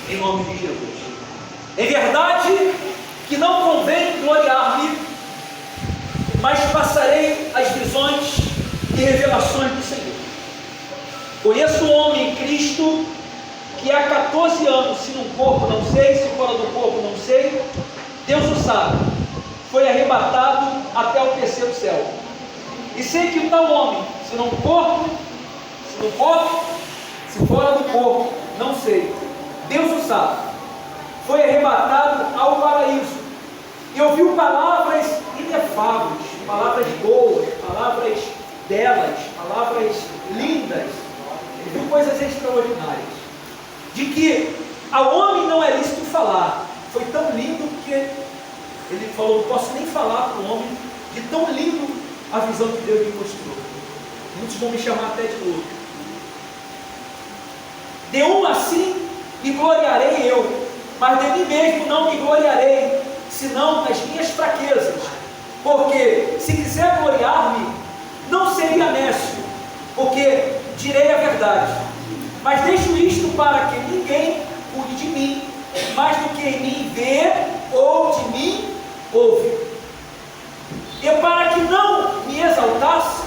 em nome de Jesus. Em verdade que não convém gloriar-me, mas passarei as visões e revelações do Senhor. Conheço um homem em Cristo que há 14 anos, se num corpo não sei, se fora do corpo não sei, Deus o sabe, foi arrebatado até o terceiro céu. E sei que o tal homem, se no corpo, se fora do corpo, não sei, Deus o sabe, foi arrebatado ao paraíso e ouviu palavras inefáveis, palavras boas, palavras belas, palavras lindas. Ele viu coisas extraordinárias, de que ao homem não é lícito falar. Foi tão lindo que ele falou: não posso nem falar para o homem, de tão lindo a visão que Deus me mostrou. Muitos vão me chamar até de louco. De um assim me gloriarei eu, mas de mim mesmo não me gloriarei, senão nas minhas fraquezas. Porque se quiser gloriar-me, não seria nécio, porque direi a verdade. Mas deixo isto para que ninguém cuide de mim, mais do que em mim vê ou de mim ouve. E para que não me exaltasse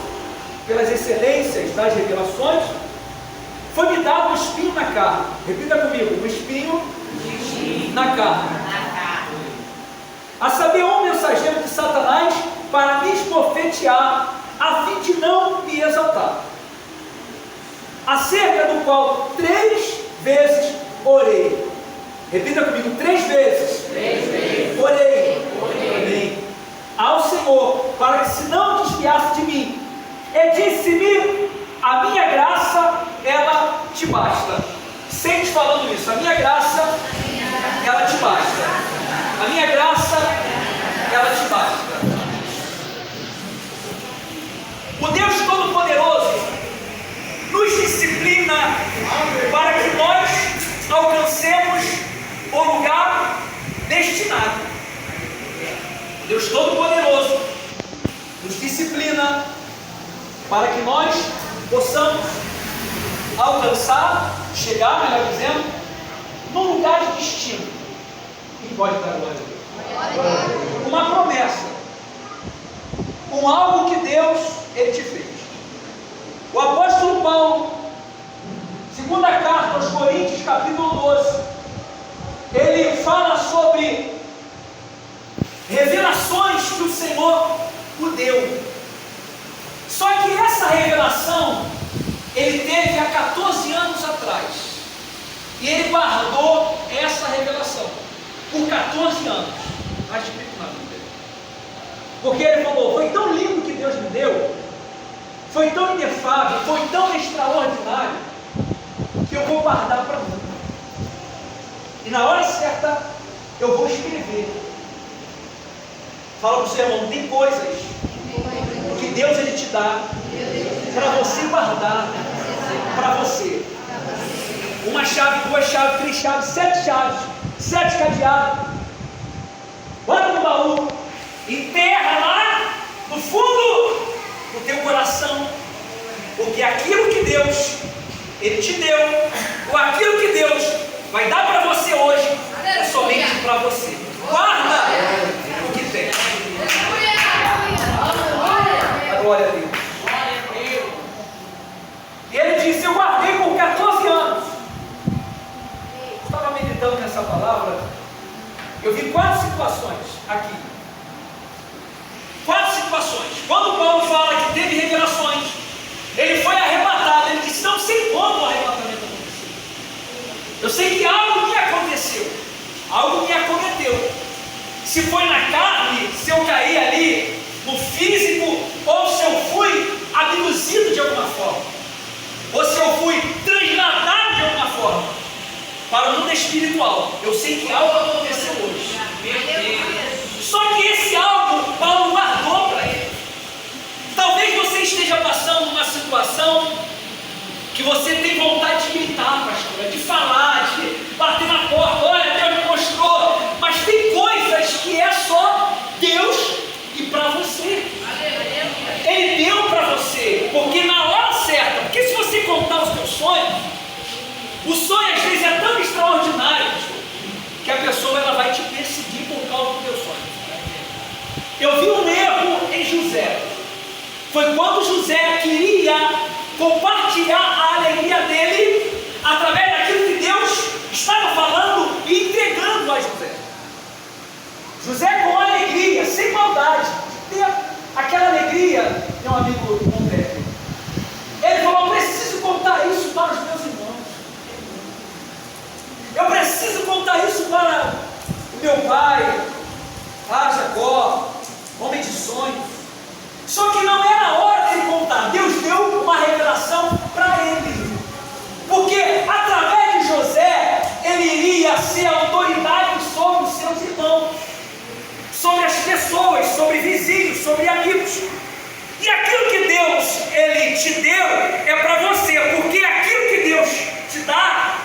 pelas excelências das revelações, foi-me dado um espinho na carne. Repita comigo: um espinho na carne. A saber, um mensageiro de Satanás, para me esbofetear, a fim de não me exaltar. Acerca do qual 3 vezes orei. Repita comigo: 3 vezes. 3 vezes. Orei. Amém. Ao Senhor, para que se não desviasse de mim. E disse-me: a minha graça, ela te basta. Sente falando isso: a minha graça, ela te basta. A minha graça, ela te basta. O Deus Todo-Poderoso nos disciplina para que nós alcancemos o lugar destinado. O Deus Todo-Poderoso nos disciplina para que nós possamos alcançar, chegar, melhor dizendo, num lugar de destino. Quem pode dar glória a Deus? Uma promessa, algo que Deus ele te fez. O apóstolo Paulo, segunda carta aos Coríntios, capítulo 12, ele fala sobre revelações que o Senhor o deu. Só que essa revelação ele teve há 14 anos atrás, e ele guardou essa revelação por 14 anos, mais escrito na Bíblia, porque ele falou: foi tão lindo que Deus me deu, foi tão inefável, foi tão extraordinário, que eu vou guardar para mim, e na hora certa eu vou escrever. Fala para o seu irmão: tem coisas que Deus ele te dá para você guardar para você. Uma chave, 2 chaves, 3 chaves, 7 chaves, 7 cadeados. Bota no baú, enterra lá no fundo do teu coração, porque aquilo que Deus ele te deu, ou aquilo que Deus vai dar para você hoje, é somente para você. Guarda o que tem. Glória a Deus. E ele disse: eu guardei por 14 anos. Eu estava meditando nessa palavra, eu vi 4 situações aqui. 4 situações. Quando Paulo fala que teve revelações, ele foi arrebatado. Ele disse: não sei como o arrebatamento aconteceu. Eu sei que algo me aconteceu, algo me acometeu. Se foi na carne, se eu caí ali no físico, ou se eu fui abduzido de alguma forma, ou se eu fui transladado de alguma forma para o mundo espiritual. Eu sei que algo aconteceu hoje. Só que esse algo Paulo guardou para ele. Talvez você esteja passando uma situação que você tem vontade de gritar, pastor, de falar, de bater na porta: olha, Deus me mostrou. Mas tem coisas que é só Deus e para você. Ele deu para você, porque na hora certa. Porque se você contar os teus sonhos, o sonho às vezes é tão extraordinário contar isso para o meu pai, Jacó, homem de sonhos. Só que não era a hora de contar. Deus deu uma revelação para ele. Porque através de José, ele iria ser autoridade sobre os seus irmãos, sobre as pessoas, sobre vizinhos, sobre amigos. E aquilo que Deus, ele te deu, é para você. Porque aquilo que Deus te dá,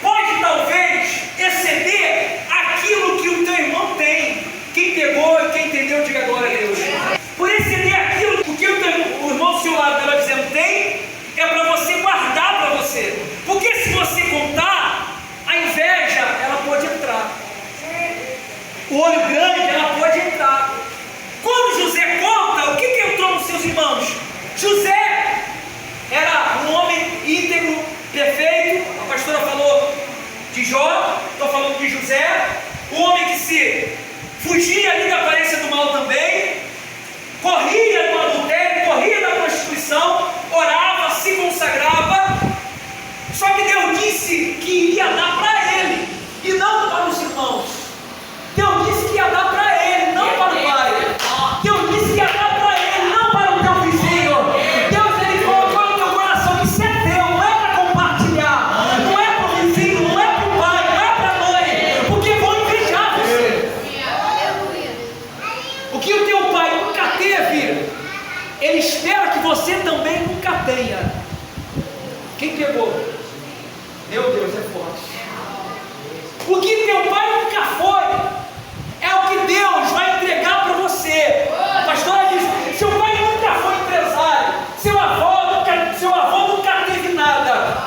pode talvez exceder aquilo que o teu irmão tem. Quem pegou e quem entendeu, diga glória a Deus. Por exceder aquilo que o irmão do seu lado, ela dizendo, tem, é para você guardar para você. Porque se você contar, a inveja, ela pode entrar. O olho grande, ela pode entrar. Quando José conta, o que entrou nos seus irmãos? José era um homem íntegro, perfeito. A pastora falou de Jó, estou falando de José. Um homem que se fugia ali da aparência do mal também, corria do adultério, corria da prostituição, orava, se consagrava. Só que Deus disse que iria dar para ele e não para os irmãos. Deus disse que ia dar para ele, não para o pai. Deus disse que ia dar para ele, não para o teu vizinho. Deus, ele colocou no teu coração que isso é teu, não é para compartilhar, não é para o vizinho, não é para o pai, não é para a mãe, porque vão invejar você. O que o teu pai nunca teve, ele espera que você também nunca tenha. Quem pegou? Meu Deus, é forte. O que teu pai nunca foi, é o que Deus vai entregar para você. A pastora diz: seu pai nunca foi empresário, seu avô nunca teve nada.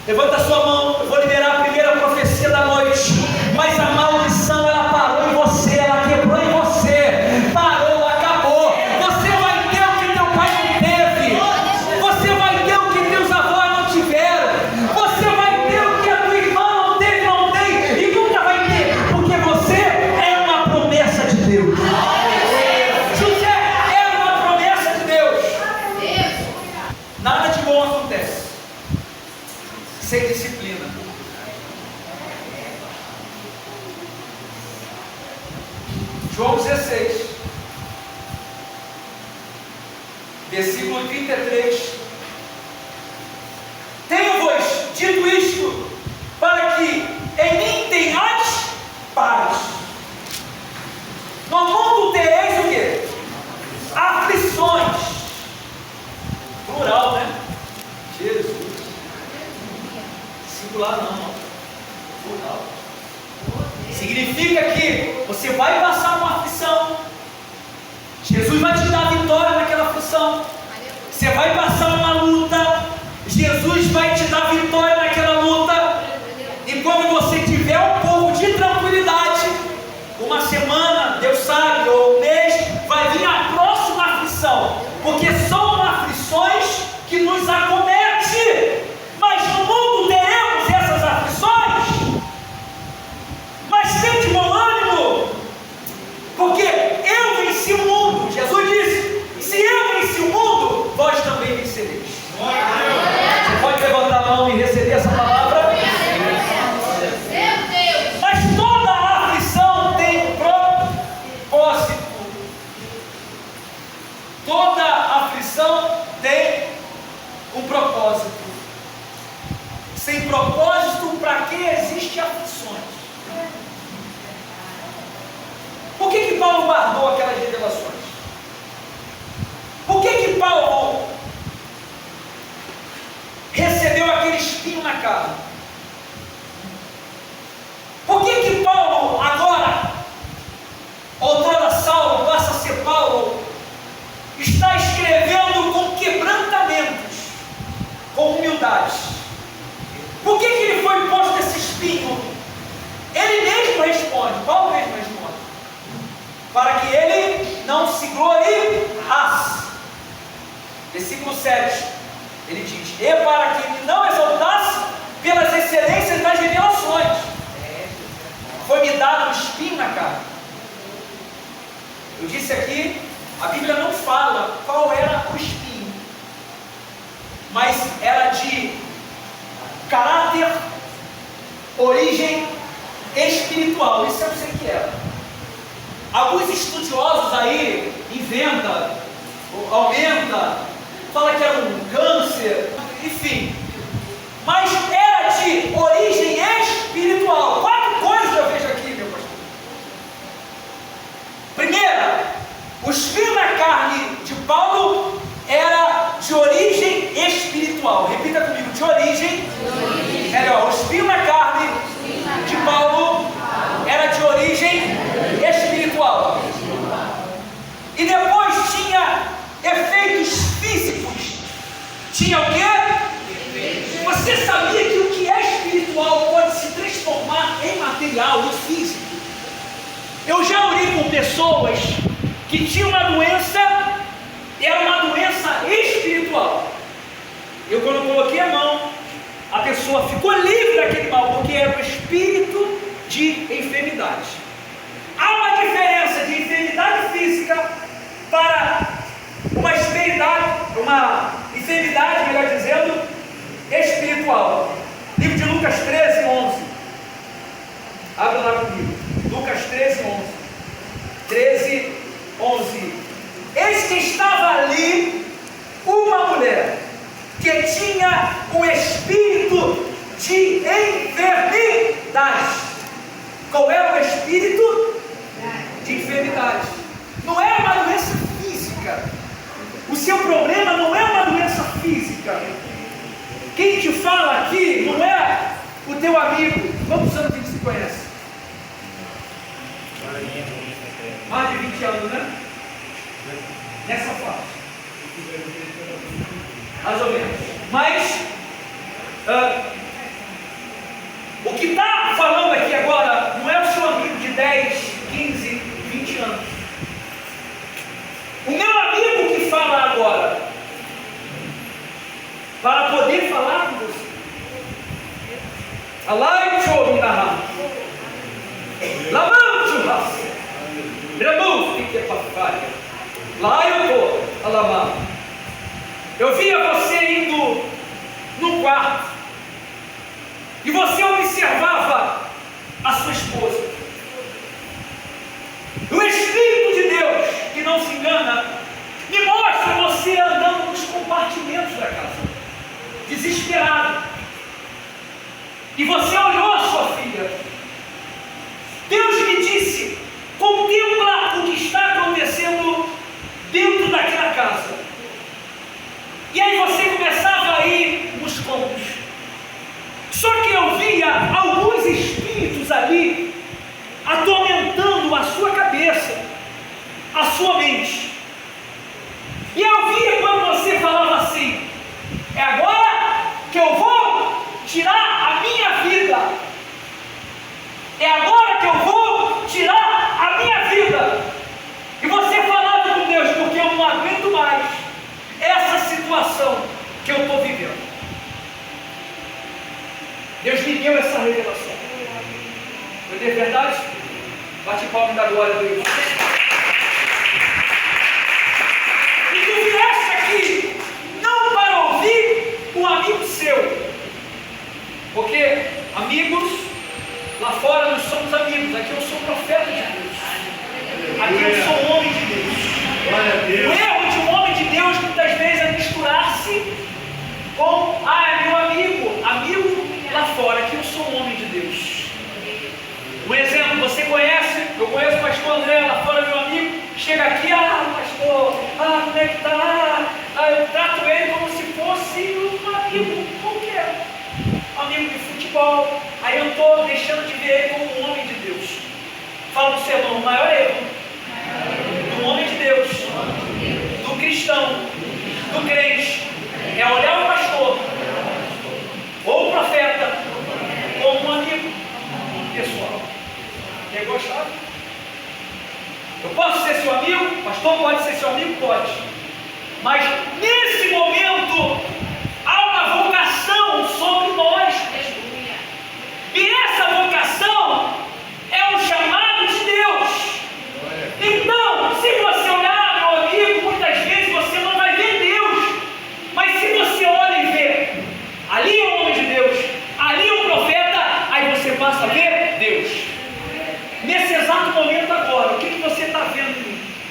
Levanta a sua mão, eu vou liberar a primeira profecia da noite. Mas a maldição, ela parou em você, ela quebrou em você, parou, acabou. Você vai ter o que teu pai não teve, você vai ter o que teus avós não tiveram, você vai ter o que a tua irmã não teve, não tem e nunca vai ter, porque você é uma promessa de Deus. José era uma promessa de Deus. Nada de bom acontece sem disciplina. João 16, versículo 33. Tenho-vos dito isto, para que em mim tenhais paz. No mundo tereis o quê? Aflições. Plural, né? Jesus. Singular não, plural. Significa que você vai passar uma aflição. Jesus vai te dar vitória naquela aflição. Você vai passar uma luta. Jesus vai te dar vitória naquela luta. E quando você tiver um pouco de tranquilidade, uma semana, Deus sabe, ou um mês, vai vir a próxima aflição. Porque são aflições que nos acometem. Mas no mundo teremos essas aflições. Mas tente bom ânimo, porque eu venci o mundo. Jesus disse: se eu venci o mundo, vós também vencereis. Você pode levantar a mão e receber essa palavra? Mas toda aflição tem um propósito. Toda aflição tem um propósito. Sem propósito, para que existem aflições? Por que Paulo guardou aquelas revelações? Por que Paulo recebeu aquele espinho na carne? Por que Paulo agora, outrora Saulo, passa a ser Paulo, está escrevendo com quebrantamentos, com humildade? Por que ele foi posto esse espinho? Ele mesmo responde, Paulo mesmo responde: para que ele não se gloriasse. Versículo 7, ele diz: e para que ele não exaltasse pelas excelências das revelações, foi-me dado um espinho na carne. Eu disse aqui, a Bíblia não fala qual era o espinho, mas era de caráter origem espiritual. Isso eu sei que era. Alguns estudiosos aí inventam, aumenta, fala que era um câncer, enfim. Mas era de origem espiritual. 4 coisas eu vejo aqui, meu pastor. Primeira, os fios na carne de Paulo era de origem espiritual. Repita comigo, de origem. Melhor, os fios na carne de Paulo era de origem espiritual. E depois tinha efeitos físicos. Tinha o quê? Você sabia que o que é espiritual pode se transformar em material, em físico? Eu já orei com pessoas que tinham uma doença, era uma doença espiritual. Eu, quando coloquei a mão, a pessoa ficou livre daquele mal, porque era um espírito de enfermidade. Há uma diferença de enfermidade física para uma enfermidade, melhor dizendo, espiritual. Livro de Lucas 13, 11. Abra lá comigo. Lucas 13, 11. 13, 11. Eis que estava ali uma mulher que tinha um espírito de enfermidade. Qual era o espírito? De enfermidade. Não é uma doença física. O seu problema não é uma doença física. Quem te fala aqui não é o teu amigo. Quantos anos que se conhece? Mais de 20 anos, né? Nessa fase. Mais ou menos. Mas o que está falando aqui agora não é o seu amigo de 10, 15, 20 anos. O meu amigo que fala agora, para poder falar com você. Eu via você indo no quarto e você observava a sua esposa. O Espírito de Deus, que não se engana, me mostra você andando nos compartimentos da casa, desesperado. E você olhou a sua filha. Deus me disse: contempla o que está acontecendo dentro daquela casa. E aí você começava a ir nos cômodos. Só que eu via alguns espíritos ali atormentando a sua cabeça, a sua mente. E eu via quando você falava assim: é agora que eu vou tirar a minha vida. É agora que eu vou tirar a minha vida. E você falava com Deus: porque eu não aguento mais essa situação que eu estou vivendo. Deus me deu essa revelação. Foi de verdade? Bate palma da glória a Deus. E tu vieste aqui não para ouvir um amigo seu, porque amigos, lá fora nós somos amigos. Aqui eu sou profeta de Deus. Aqui eu sou homem de Deus. O erro de um homem de Deus muitas vezes é misturar-se com: é meu amigo. Amigo lá fora. Aqui eu sou um homem de Deus. Um exemplo, você conhece, eu conheço o pastor André, lá fora, meu amigo. Chega aqui: pastor, como é que tá? Eu trato ele como se fosse um amigo qualquer, amigo de futebol. Aí eu estou deixando de ver ele como um homem de Deus. Fala para o seu irmão: o maior erro do homem de Deus, do cristão, do crente, é olhar o pastor ou o profeta como um amigo pessoal. Pegou a chave? Eu posso ser seu amigo? O pastor pode ser seu amigo? Pode. Mas nesse momento há uma vocação sobre nós. E essa vocação é um chamado de Deus. Então, se você olhar, meu amigo, muitas vezes você não vai ver Deus. Mas se você olha e vê: ali é o homem de Deus, ali é o profeta, aí você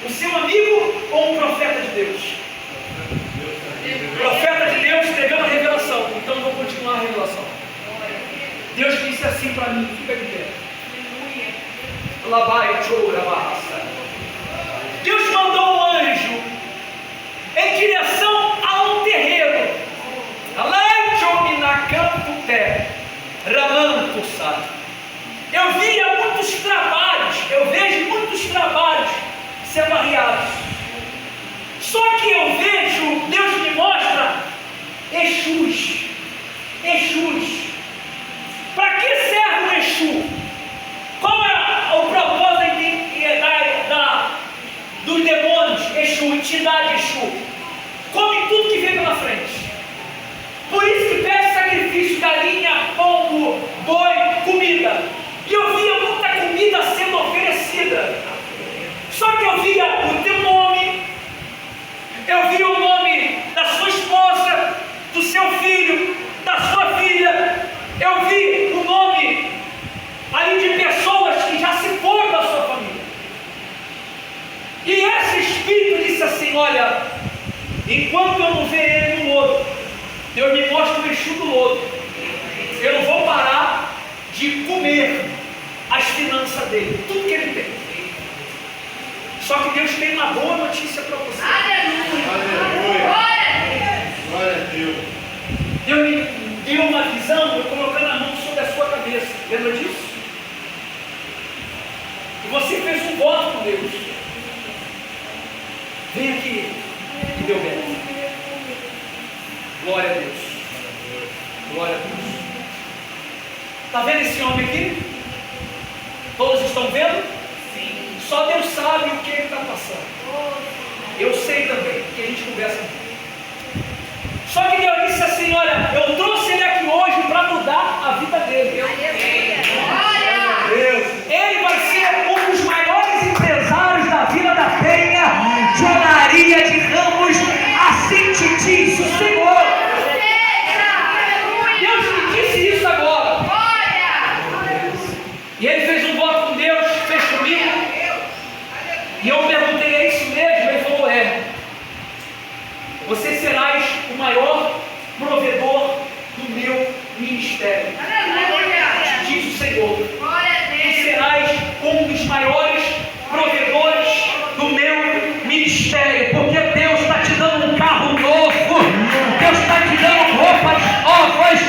O seu amigo ou um profeta de Deus? Profeta de Deus entregando a revelação. Então eu vou continuar a revelação. Deus disse assim para mim, fica de pé. Deus mandou um anjo em direção a um terreiro. Eu via muitos trabalhos, eu vejo muitos trabalhos sendo arriados. Só que eu vejo, Deus me mostra Exus. Para que serve o Exu? Qual é o propósito dos demônios? Exu, entidade Exu. Come tudo que vem pela frente. Por isso que pede sacrifício, galinha, pombo, boi, comida. E eu via muita comida sendo oferecida. Só que eu via o teu nome, eu via o nome da sua esposa, do seu filho, da sua filha. Eu vi o nome ali de pessoas que já se foram da sua família. E esse espírito disse assim: olha, enquanto eu não ver ele no lodo, Deus me mostra o Exu do lodo, eu não vou parar de comer as finanças dele, tudo que ele tem. Só que Deus tem uma boa notícia para você. Aleluia! Glória a Deus! Deus me deu uma visão, eu colocando a mão sobre a sua cabeça. Lembra disso? E você fez um voto com Deus. Vem aqui e deu bem. Glória a Deus. Glória a Deus. Está vendo esse homem aqui? Todos estão vendo? Sim. Só Deus sabe o que ele está passando. Eu sei também, porque a gente conversa muito. Só que Deus disse assim: olha, eu trouxe ele aqui hoje para mudar a vida dele. Ele vai ser um dos maiores empresários da Vila da Penha, de Olaria, de Ramos. Assim te diz o Senhor. Deus te disse isso agora. E ele fez um voto com Deus, fez comigo. E eu perguntei: é isso mesmo? Ele falou: é. Você serás o maior provedor do meu ministério. Diz o Senhor. Tu serás um dos maiores provedores do meu ministério. Porque Deus está te dando um carro novo. Deus está te dando roupas novas.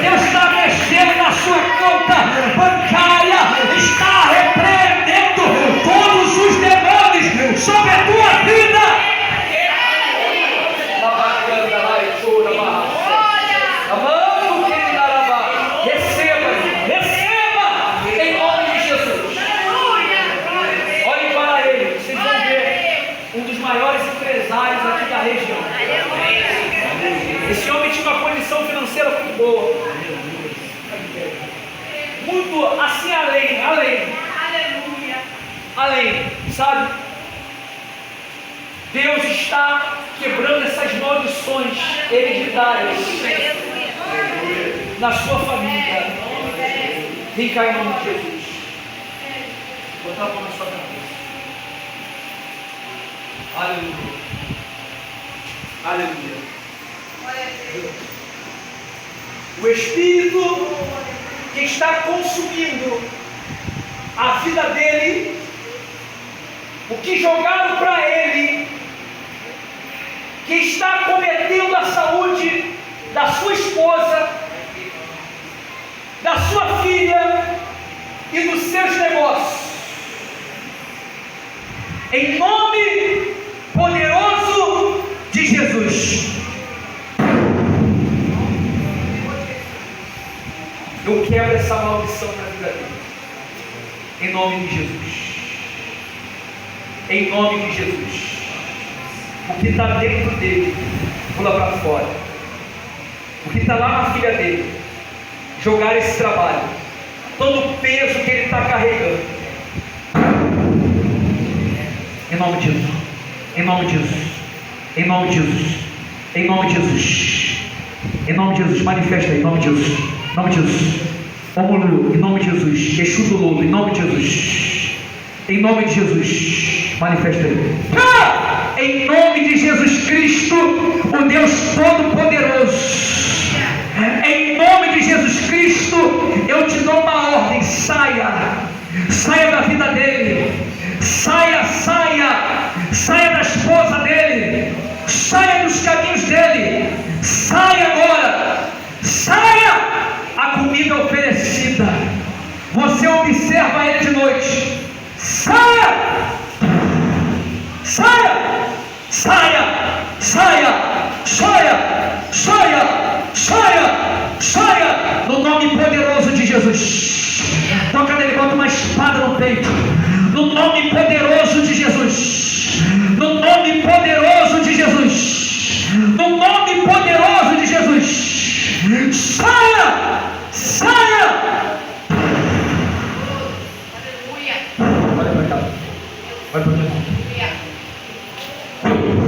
Deus está mexendo na sua conta bancária. Está repreendendo todos os demônios sobre a tua vida. Receba em nome de Jesus. Olhem para ele, vocês vão ver um dos maiores empresários aqui da região. Esse homem tinha uma condição financeira muito boa, muito assim, além, sabe? Deus está quebrando essas maldições hereditárias na sua família. Vem cá em nome de Jesus. Botar a mão na sua cabeça. Aleluia. Aleluia. O Espírito que está consumindo a vida dele, o que jogaram para ele, que está cometendo a saúde da sua esposa, da sua filha e dos seus negócios. Em nome poderoso de Jesus, eu quebro essa maldição na vida dele. Em nome de Jesus. Em nome de Jesus. O que está dentro dele, pula para fora. O que está lá na filha dele, jogar esse trabalho, todo o peso que ele está carregando. Em nome de Jesus. Em nome de Jesus. Em nome de Jesus. Em nome de Jesus. Em nome de Jesus. Manifesta aí, em nome de Jesus. Em nome de Jesus. Omulu, em nome de Jesus. Exu do lodo, em nome de Jesus. Em nome de Jesus. Manifesta aí. Em nome de Jesus Cristo, o Deus Todo-Poderoso. Em nome de Jesus Cristo, eu te dou uma ordem: saia da vida dele, saia da esposa dele, saia dos caminhos dele, saia agora, saia. A comida oferecida, você observa ele de noite, saia, no nome poderoso de Jesus. Toca nele, bota uma espada no peito, no nome poderoso de Jesus, no nome poderoso de Jesus, no nome poderoso de Jesus. Saia! Aleluia! Olha para cá, olha para cá. Aleluia!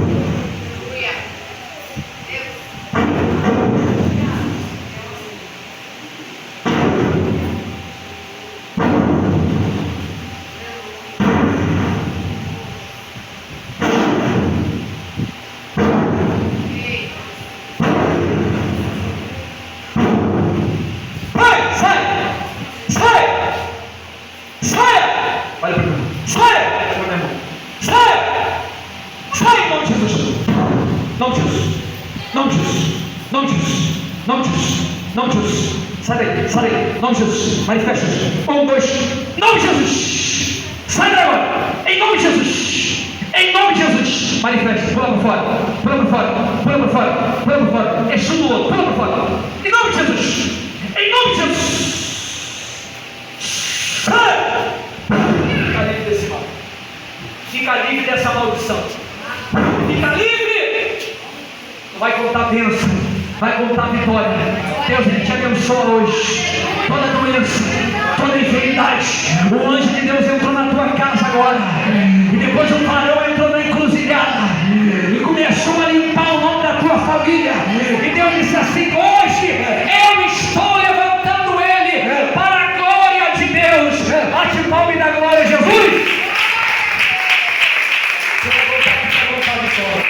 Olha para mim. Sai em nome de Jesus. Nome de Jesus. Nome de Jesus. Sai daí. Nome de Jesus. Manifesta. 1, 2. Nome de Jesus. Sai daí agora. Em nome de Jesus. Manifesta. Pula para fora. Exuda o outro. Pula para fora. Em nome de Jesus. Sai. Fica livre desse mal. Fica livre dessa maldição. Fica livre. Vai contar bênção. Vai contar vitória. Deus, Ele te abençoa hoje. Toda doença, toda enfermidade. O anjo de Deus entrou na tua casa agora. E depois o varão entrou na encruzilhada. E começou a limpar o nome da tua família. E Deus disse assim: hoje eu estou levantando ele para a glória de Deus. Bate palma e dá glória a Jesus. Você vai voltar vitória.